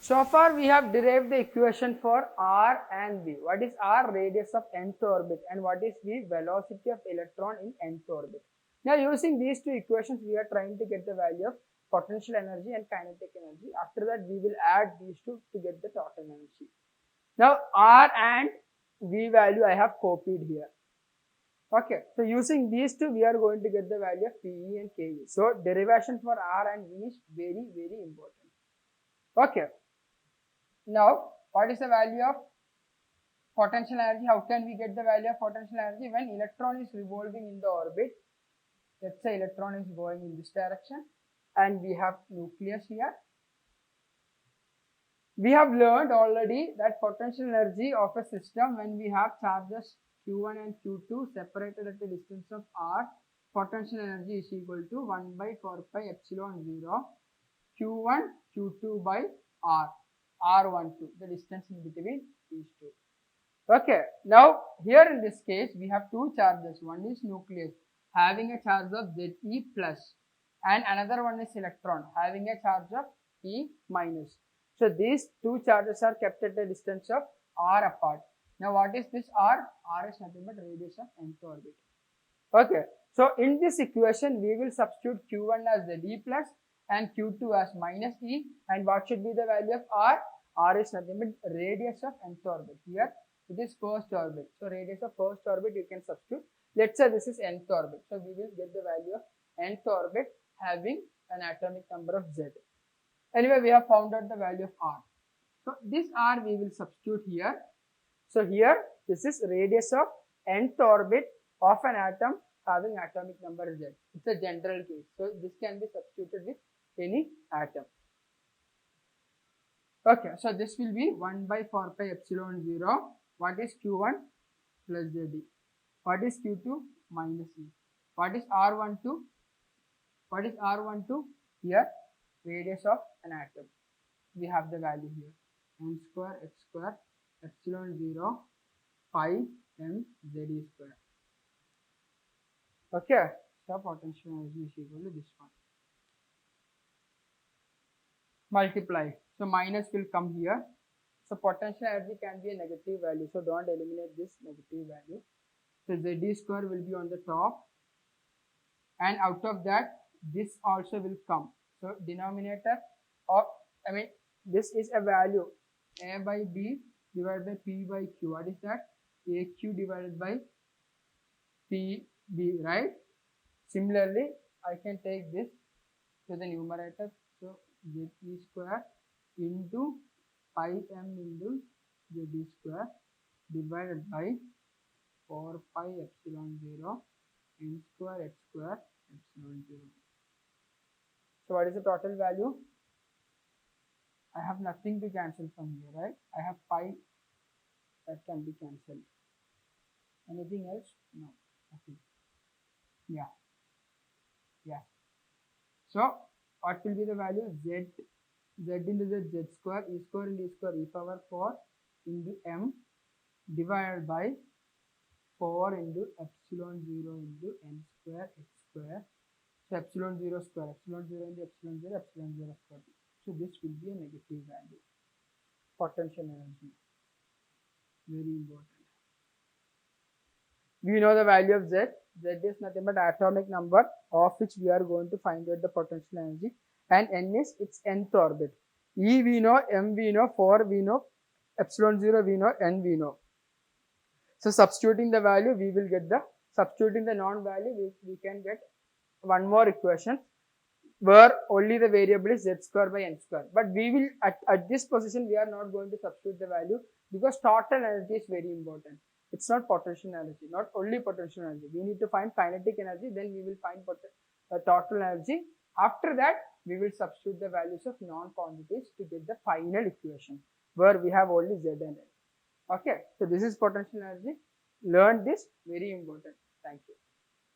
So far we have derived the equation for r and v. What is r? Radius of nth orbit, and what is v? Velocity of electron in nth orbit. Now using these two equations we are trying to get the value of potential energy and kinetic energy. After that we will add these two to get the total energy. Now r and v value I have copied here. Okay, so using these two we are going to get the value of PE and KE. So derivation for r and v is very important. Okay. Now, what is the value of potential energy? How can we get the value of potential energy? When electron is revolving in the orbit, let's say electron is going in this direction and we have nucleus here. We have learned already that potential energy of a system when we have charges Q1 and Q2 separated at a distance of r, potential energy is equal to 1 by 4 pi epsilon 0 Q1 Q2 by r. R12, the distance in between these two. Okay, now here in this case we have two charges. One is nucleus having a charge of Ze plus and another one is electron having a charge of E minus. So these two charges are kept at a distance of r apart. Now what is this r? R is nothing but radius of nth orbit. Okay, so in this equation we will substitute Q1 as Ze plus and Q2 as minus E, and what should be the value of r? R is nothing but radius of nth orbit. Here it is first orbit, so radius of first orbit you can substitute. Let's say this is nth orbit, so we will get the value of nth orbit having an atomic number of Z. Anyway, we have found out the value of r. So this r we will substitute here. So here this is radius of nth orbit of an atom having atomic number Z. It's a general case, so this can be substituted with any atom. Okay, so this will be 1 by 4 pi epsilon 0. What is Q1 plus Ze? What is Q2 minus E? What is R12? What is R12? Here, radius of an atom. We have the value here. M square H square epsilon 0 pi m Z square. Okay, so potential energy is equal to this one. Multiply. So minus will come here. So potential energy can be a negative value. So don't eliminate this negative value. So Z square will be on the top. And out of that, this also will come. So denominator of, this is a value. A by B divided by P by Q. What is that? AQ divided by PB, right? Similarly, I can take this to the numerator. So Ze square into pi m into Z square divided by 4 pi epsilon 0 m square h square epsilon 0. So what is the total value? I have nothing to cancel from here, right? I have pi that can be cancelled. Anything else? No. Okay. Yeah. So what will be the value? Z into Z square, E square into E square, E power 4 into m divided by 4 into epsilon 0 into n square h square. So epsilon 0 square, epsilon 0 into epsilon 0, epsilon 0 square. So this will be a negative value. Potential energy. Very important. We know the value of Z. Z is nothing but atomic number of which we are going to find out the potential energy, and N is its nth orbit. E we know, M we know, 4 we know, epsilon 0 we know, N we know. So substituting the value, we will get substituting the non-value, we can get one more equation where only the variable is Z square by N square. But we will, at this position, we are not going to substitute the value because total energy is very important. It's not potential energy, not only potential energy. We need to find kinetic energy, then we will find total energy. After that, we will substitute the values of non-quantities to get the final equation where we have only Z and N. Okay, so this is potential energy. Learn this, very important. Thank you.